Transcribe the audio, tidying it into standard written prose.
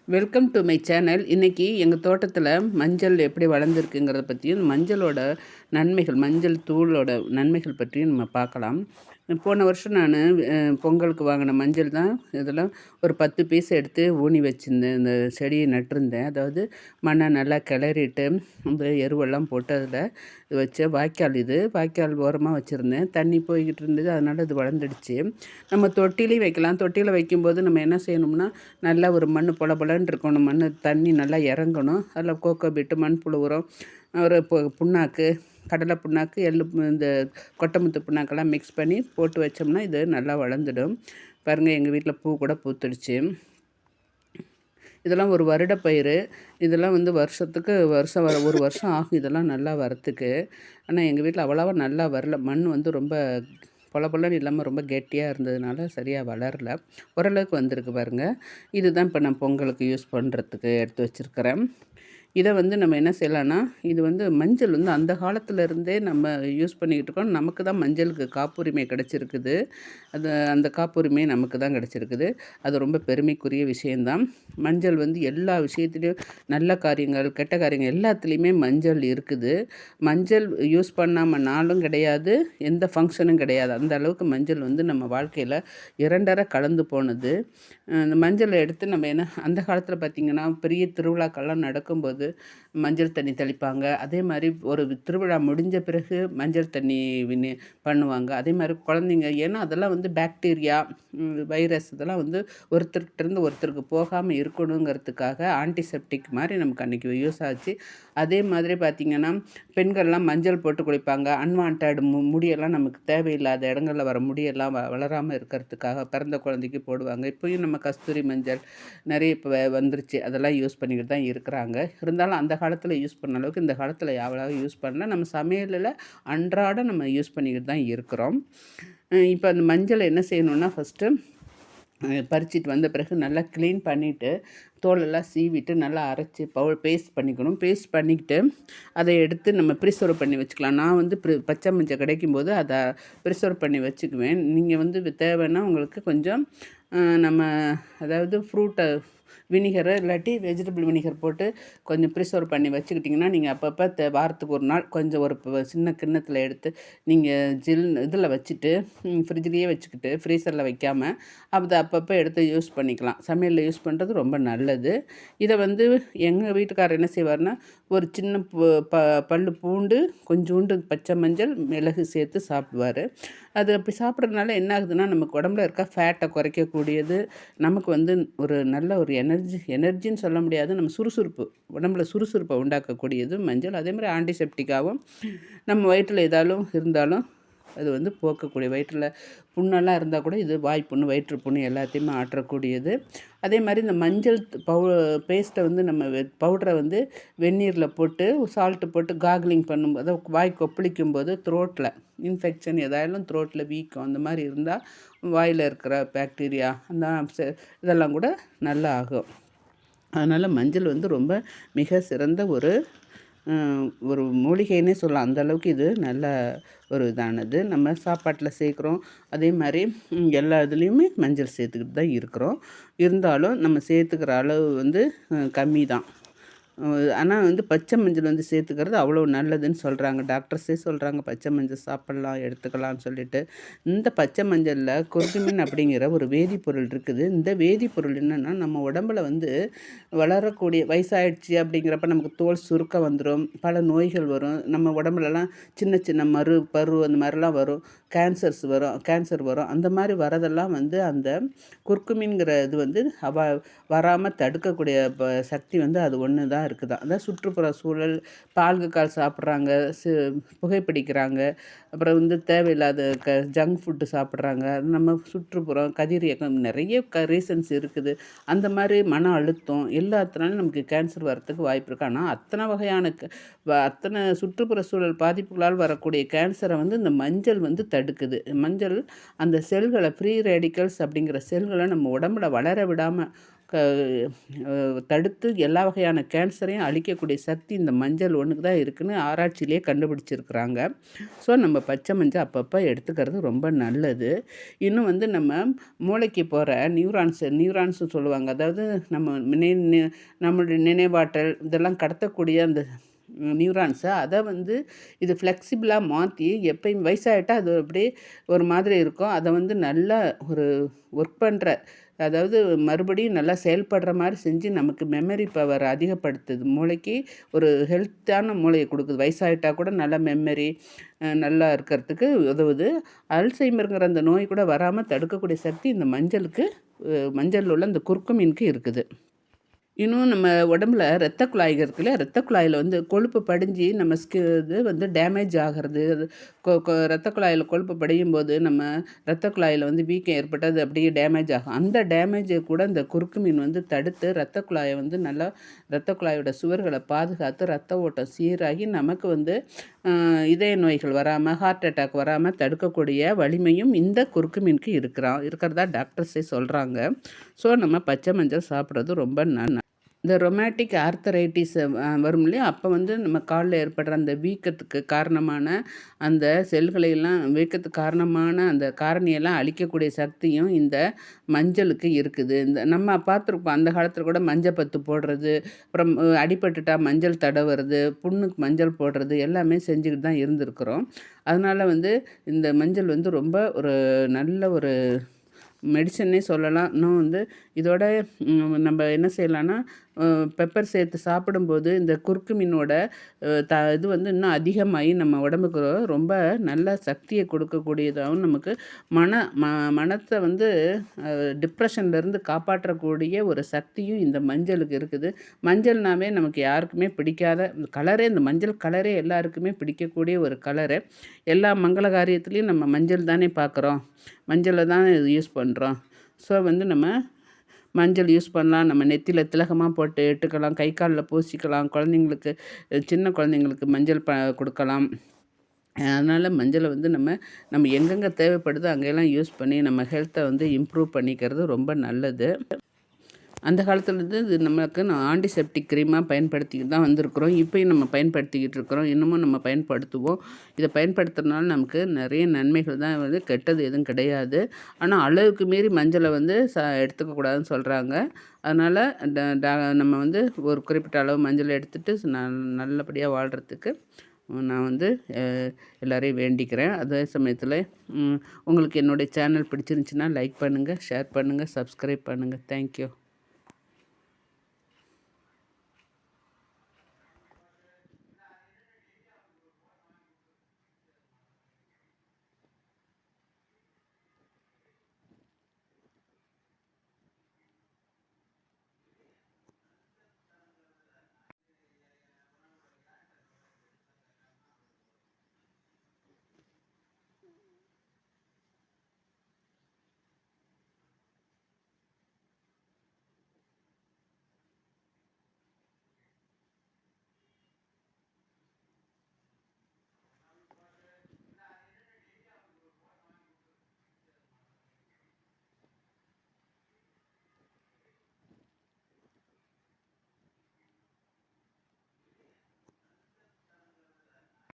Welcome to my channel. இன்றைக்கி எங்கள் தோட்டத்தில் மஞ்சள் எப்படி வளர்ந்துருக்குங்கிறத பற்றியும் மஞ்சளோட நன்மைகள், மஞ்சள் தூளோட நன்மைகள் பற்றியும் நம்ம பார்க்கலாம். போன வருஷம் நான் பொங்கலுக்கு வாங்கின மஞ்சள் தான் இதெல்லாம் ஒரு 10 பீஸ் எடுத்து ஊனி வச்சுருந்தேன். இந்த செடியை நட்டிருந்தேன். அதாவது மண்ணை நல்லா கிளறிட்டு இந்த எருவெல்லாம் போட்டு அதில் வச்ச வாய்க்கால் ஓரமாக வச்சுருந்தேன். தண்ணி போய்கிட்டு இருந்தது, அதனால் இது வளர்ந்துடுச்சு. நம்ம தொட்டிலையும் வைக்கலாம். தொட்டியில் வைக்கும்போது நம்ம என்ன செய்யணும்னா, நல்லா ஒரு மண் பொல பொலன்னு இருக்கணும். மண் தண்ணி நல்லா இறங்கணும். அதில் கோகோ பிட்டு, மண்புழு உரம், ஒரு புண்ணாக்கு, கடலை புண்ணாக்கு, இந்த கொட்டமுத்து புண்ணாக்கெல்லாம் மிக்ஸ் பண்ணி போட்டு வச்சோம்னா இது நல்லா வளர்ந்துடும். பாருங்கள், எங்கள் வீட்டில் பூ கூட பூத்துடுச்சு. இதெல்லாம் ஒரு வருட பயிர். இதெல்லாம் வருஷத்துக்கு ஒரு வருஷம் ஆகும் இதெல்லாம் நல்லா வரத்துக்கு. ஆனால் எங்கள் வீட்டில் அவ்வளோவா நல்லா வரல. மண் ரொம்ப பொல பொலன்னு இல்லாமல் ரொம்ப கெட்டியாக இருந்ததுனால சரியாக வளரல. ஓரளவுக்கு வந்திருக்கு பாருங்கள். இதுதான் இப்போ நான் பொங்கலுக்கு யூஸ் பண்ணுறதுக்கு எடுத்து வச்சுருக்கிறேன். இதை நம்ம என்ன செய்யலான்னா, இது மஞ்சள் அந்த காலத்துலேருந்தே நம்ம யூஸ் பண்ணிக்கிட்டு இருக்கோம். நமக்கு தான் மஞ்சளுக்கு காப்புரிமை கிடச்சிருக்குது. அந்த காப்புரிமை நமக்கு தான் கிடச்சிருக்குது. அது ரொம்ப பெருமைக்குரிய விஷயந்தான். மஞ்சள் எல்லா விஷயத்துலேயும், நல்ல காரியங்கள், கெட்ட காரியங்கள் எல்லாத்துலேயுமே மஞ்சள் இருக்குது. மஞ்சள் யூஸ் பண்ணாமல் நாளும் கிடையாது, எந்த ஃபங்க்ஷனும் கிடையாது. அந்த அளவுக்கு மஞ்சள் நம்ம வாழ்க்கையில் இரண்டரை கலந்து போனது. இந்த மஞ்சளை எடுத்து நம்ம அந்த காலத்தில் பார்த்திங்கன்னா, பெரிய திருவிழாக்கள்லாம் நடக்கும்போது மஞ்சள் தண்ணி தெளிப்பாங்க. அதே மாதிரி ஒரு திருவிழா முடிஞ்ச பிறகு மஞ்சள் தண்ணி பண்ணுவாங்க. அதே மாதிரி குழந்தைங்க, ஏன்னா அதெல்லாம் பாக்டீரியா, வைரஸ் இதெல்லாம் ஒருத்தர்கிட்டருந்து ஒருத்தருக்கு போகாமல் இருக்கணுங்கிறதுக்காக ஆன்டிசெப்டிக் மாதிரி நமக்கு அன்றைக்கி யூஸ் ஆச்சு. அதே மாதிரி பார்த்திங்கன்னா, பெண்கள்லாம் மஞ்சள் போட்டு குளிப்பாங்க. அன்வான்ட் முடியெல்லாம் நமக்கு தேவையில்லாத இடங்களில் வர முடியெல்லாம் வளராமல் இருக்கிறதுக்காக பிறந்த குழந்தைக்கு போடுவாங்க. இப்போயும் நம்ம கஸ்தூரி மஞ்சள் நிறைய இப்போ வந்துருச்சு. அதெல்லாம் யூஸ் பண்ணிக்கிட்டு தான் இருக்கிறாங்க. இருந்தாலும் அந்த காலத்தில் யூஸ் பண்ண அளவுக்கு இந்த காலத்தில் எவ்வளவு யூஸ் பண்ணல. நம்ம சமையலில் அன்றாடம் நம்ம யூஸ் பண்ணிக்கிட்டு தான் இருக்கிறோம். இப்போ அந்த மஞ்சளை என்ன செய்யணுன்னா, ஃபஸ்ட்டு பறிச்சிட்டு வந்த பிறகு நல்லா க்ளீன் பண்ணிவிட்டு தோலெல்லாம் சீவிட்டு நல்லா அரைச்சி பேஸ்ட் பண்ணிக்கணும். பேஸ்ட் பண்ணிக்கிட்டு அதை எடுத்து நம்ம ப்ரிசர்வ் பண்ணி வச்சுக்கலாம். நான் பச்சை மஞ்சள் கிடைக்கும்போது அதை ப்ரிசர்வ் பண்ணி வச்சுக்குவேன். நீங்கள் தேவைன்னா உங்களுக்கு கொஞ்சம் நம்ம அதாவது ஃப்ரூட்டை வினிகரை இல்லாட்டி வெஜிடபிள் வினிகர் போட்டு கொஞ்சம் ப்ரிசர்வ் பண்ணி வச்சுக்கிட்டிங்கன்னா, நீங்கள் அப்பப்போ வாரத்துக்கு ஒரு நாள் கொஞ்சம் ஒரு சின்ன கிண்ணத்தில் எடுத்து நீங்கள் இதில் வச்சுட்டு ஃப்ரிட்ஜ்லேயே வச்சுக்கிட்டு ஃப்ரீசரில் வைக்காமல் அதை அப்பப்போ எடுத்து யூஸ் பண்ணிக்கலாம். சமையலில் யூஸ் பண்ணுறது ரொம்ப நல்லது. இதை எங்கள் வீட்டுக்காரர் என்ன செய்வார்னா, ஒரு சின்ன பல்லு பூண்டு, கொஞ்சோண்டு பச்சை மஞ்சள், மிளகு சேர்த்து சாப்பிடுவார். அது அப்படி சாப்பிட்றதுனால என்ன ஆகுதுன்னா, நமக்கு உடம்புல இருக்க ஃபேட்டை குறைக்கக்கூடியது. நமக்கு ஒரு நல்ல ஒரு எனர்ஜின்னு சொல்ல முடியாது, நம்ம உடம்புல சுறுசுறுப்பை உண்டாக்கக்கூடியது மஞ்சள். அதே மாதிரி ஆன்டிசெப்டிக்காகவும் நம்ம வயிற்றில் ஏதாலும் இருந்தாலும் அது போக்கக்கூடிய, வயிற்றில் புண்ணெல்லாம் இருந்தால் கூட இது வாய்ப்புண்ணு, வயிற்று புண்ணு எல்லாத்தையுமே ஆற்றக்கூடியது. அதே மாதிரி இந்த மஞ்சள் பேஸ்ட்டை நம்ம பவுடரை வெந்நீரில் போட்டு சால்ட்டு போட்டு கார்கிலிங் பண்ணும்போது, அதாவது வாய் கொப்பளிக்கும் போது த்ரோட்டில் இன்ஃபெக்ஷன் ஏதாலும், த்ரோட்டில் வீக்கம் அந்த மாதிரி இருந்தால் வாயில் இருக்கிற பாக்டீரியா இதெல்லாம் கூட நல்லா ஆகும். அதனால் மஞ்சள் ரொம்ப மிக சிறந்த ஒரு மூலிகைன்னே சொல்லலாம். அந்தளவுக்கு இது நல்ல ஒரு இதானது. நம்ம சாப்பாட்டில் சேர்க்குறோம். அதே மாதிரி எல்லா இதுலேயுமே மஞ்சள் சேர்த்துக்கிட்டு தான் இருக்கிறோம். இருந்தாலும் நம்ம சேர்த்துக்கிற அளவு கம்மி தான். ஆனால் பச்சை மஞ்சள் சேர்த்துக்கிறது அவ்வளோ நல்லதுன்னு சொல்கிறாங்க. டாக்டர்ஸே சொல்கிறாங்க பச்சை மஞ்சள் சாப்பிட்லாம், எடுத்துக்கலாம்னு சொல்லிட்டு. இந்த பச்சை மஞ்சளில் குர்குமின் அப்படிங்கிற ஒரு வேதிப்பொருள் இருக்குது. இந்த வேதிப்பொருள் என்னென்னா, நம்ம உடம்புல வளரக்கூடிய வயசாயிடுச்சு அப்படிங்கிறப்ப நமக்கு தோல் சுருக்கம் வந்துடும், பல நோய்கள் வரும். நம்ம உடம்புலலாம் சின்ன சின்ன பரு அந்த மாதிரிலாம் வரும், கேன்சர் வரும். அந்த மாதிரி வரதெல்லாம் அந்த குர்குமின்கிற இது வராமல் தடுக்கக்கூடிய சக்தி அது ஒன்று தான் இருக்குதான். அதான் சுற்றுப்புற சூழல், பால்கால் சாப்பிட்றாங்க, புகைப்பிடிக்கிறாங்க, அப்புறம் தேவையில்லாத ஜங்க் ஃபுட்டு சாப்பிட்றாங்க. நம்ம சுற்றுப்புறம் கதிரியக்கம் நிறைய ரீசன்ஸ் இருக்குது. அந்த மாதிரி மன அழுத்தம் எல்லாத்தினாலும் நமக்கு கேன்சர் வரத்துக்கு வாய்ப்பு இருக்குது. ஆனால் அத்தனை வகையான அத்தனை சுற்றுப்புற சூழல் பாதிப்புகளால் வரக்கூடிய கேன்சரை இந்த மஞ்சள் தடுக்குது. மஞ்சள் அந்த செல்களை, ஃப்ரீ ரேடிக்கல்ஸ் அப்படிங்கிற செல்களை நம்ம உடம்புல வளர விடாமல் க தடுத்து எல்லா வகையான கேன்சரையும் அழிக்கக்கூடிய சக்தி இந்த மஞ்சள் ஒன்றுக்கு தான் இருக்குதுன்னு ஆராய்ச்சியிலே கண்டுபிடிச்சிருக்கிறாங்க. ஸோ நம்ம பச்சை மஞ்சள் அப்பப்போ எடுத்துக்கிறது ரொம்ப நல்லது. இன்னும் வந்து நம்ம மூளைக்கு போகிற நியூரான்ஸு சொல்லுவாங்க. அதாவது நம்ம நம்மளுடைய நினைவாற்றல் இதெல்லாம் கடத்தக்கூடிய அந்த நியூரான்ஸை அதை வந்து இது ஃப்ளெக்சிபிளாக மாற்றி எப்பயும் வயசாகிட்டா அது அப்படியே ஒரு மாதிரி இருக்கும். அதை வந்து நல்லா ஒரு ஒர்க் பண்ணுற, அதாவது மறுபடியும் நல்லா செயல்படுற மாதிரி செஞ்சு நமக்கு மெமரி பவர் அதிகப்படுத்துது. மூளைக்கு ஒரு ஹெல்த்தான மூளையை கொடுக்குது. வயசாகிட்டா கூட நல்லா மெமரி நல்லா இருக்கிறதுக்கு உதவுது. அல்சைமருங்கிற அந்த நோய் கூட வராமல் தடுக்கக்கூடிய சக்தி இந்த மஞ்சளில் உள்ள இந்த குர்குமினுக்கு இருக்குது. இன்னும் நம்ம உடம்புல இரத்த குழாய்கள் இருக்குல்ல, இரத்த குழாயில் வந்து கொழுப்பு படிஞ்சு நம்ம இது வந்து டேமேஜ் ஆகிறது. அது இரத்த குழாயில் கொழுப்பு படியும் போது நம்ம இரத்த குழாயில் வந்து வீக்கம் ஏற்பட்டு அது அப்படியே டேமேஜ் ஆகும். அந்த டேமேஜை கூட இந்த குறுக்குமீன் வந்து தடுத்து இரத்த குழாயை வந்து நல்லா இரத்த குழாயோட சுவர்களை பாதுகாத்து இரத்த ஓட்டம் சீராகி நமக்கு வந்து இதய நோய்கள் வராமல், ஹார்ட் அட்டாக் வராமல் தடுக்கக்கூடிய வலிமையும் இந்த குறுக்குமீனுக்கு இருக்கிறதா டாக்டர்ஸே சொல்கிறாங்க. ஸோ நம்ம பச்சை மஞ்சள் சாப்பிட்றது ரொம்ப இந்த ரொமேட்டிக் ஆர்த்தரைட்டிஸ் வரும் இல்லையா, அப்போ வந்து நம்ம காலில் ஏற்படுற அந்த வீக்கத்துக்கு காரணமான அந்த வீக்கத்துக்கு காரணமான அந்த காரணியெல்லாம் அழிக்கக்கூடிய சக்தியும் இந்த மஞ்சளுக்கு இருக்குது. இந்த நம்ம பார்த்துருப்போம், அந்த காலத்தில் கூட மஞ்சள் பத்து போடுறது, அப்புறம் அடிபட்டுட்டா மஞ்சள் தடவுறது, புண்ணுக்கு மஞ்சள் போடுறது எல்லாமே செஞ்சுக்கிட்டு தான் இருந்திருக்கிறோம். அதனால் வந்து இந்த மஞ்சள் வந்து ரொம்ப ஒரு நல்ல ஒரு மெடிசன்னே சொல்லலாம். இன்னும் வந்து இதோட நம்ம என்ன செய்யலான்னா, பெப்பர் சேர்த்து சாப்பிடும்போது இந்த குறுக்குமீனோட இது வந்து இன்னும் அதிகமாகி நம்ம உடம்புக்கு ரொம்ப நல்ல சக்தியை கொடுக்கக்கூடியதாகவும், நமக்கு மனத்தை வந்து டிப்ரெஷன்லேருந்து காப்பாற்றக்கூடிய ஒரு சக்தியும் இந்த மஞ்சளுக்கு இருக்குது. மஞ்சள்னாவே நமக்கு யாருக்குமே பிடிக்காத கலரே, இந்த மஞ்சள் கலரே எல்லாருக்குமே பிடிக்கக்கூடிய ஒரு கலரு. எல்லா மங்கள காரியத்துலேயும் நம்ம மஞ்சள் தானே பார்க்குறோம், மஞ்சளை தான் யூஸ் பண்ணுறோம். ஸோ வந்து நம்ம மஞ்சள் யூஸ் பண்ணலாம். நம்ம நெத்தியில் திலகமாக போட்டு இட்டுக்கலாம், கை காலில் பூசிக்கலாம், குழந்தைங்களுக்கு சின்ன குழந்தைங்களுக்கு மஞ்சள் கொடுக்கலாம். அதனால் மஞ்சளை வந்து நம்ம எங்கெங்கே தேவைப்படுதோ அங்கெல்லாம் யூஸ் பண்ணி நம்ம ஹெல்த்தை வந்து இம்ப்ரூவ் பண்ணிக்கிறது ரொம்ப நல்லது. அந்த காலத்துலேருந்து இது நமக்கு ஆன்டிசெப்டிக் க்ரீமாக பயன்படுத்திக்கிட்டு தான் வந்திருக்கிறோம். இப்போயும் நம்ம பயன்படுத்திக்கிட்டு இருக்கிறோம். இன்னமும் நம்ம பயன்படுத்துவோம். இதை பயன்படுத்துறதுனால நமக்கு நிறைய நன்மைகள் தான் வந்து, கெட்டது எதுவும் கிடையாது. ஆனால் அளவுக்கு மீறி மஞ்சளை வந்து எடுத்துக்கக்கூடாதுன்னு சொல்கிறாங்க. அதனால் நம்ம வந்து ஒரு குறிப்பிட்ட அளவு மஞ்சள் எடுத்துகிட்டு நல்லபடியாக வாழ்கிறதுக்கு நான் வந்து எல்லோரையும் வேண்டிக்கிறேன். அதே சமயத்தில் உங்களுக்கு என்னுடைய சேனல் பிடிச்சிருந்துச்சின்னா லைக் பண்ணுங்கள், ஷேர் பண்ணுங்கள், சப்ஸ்கிரைப் பண்ணுங்கள். தேங்க்யூ.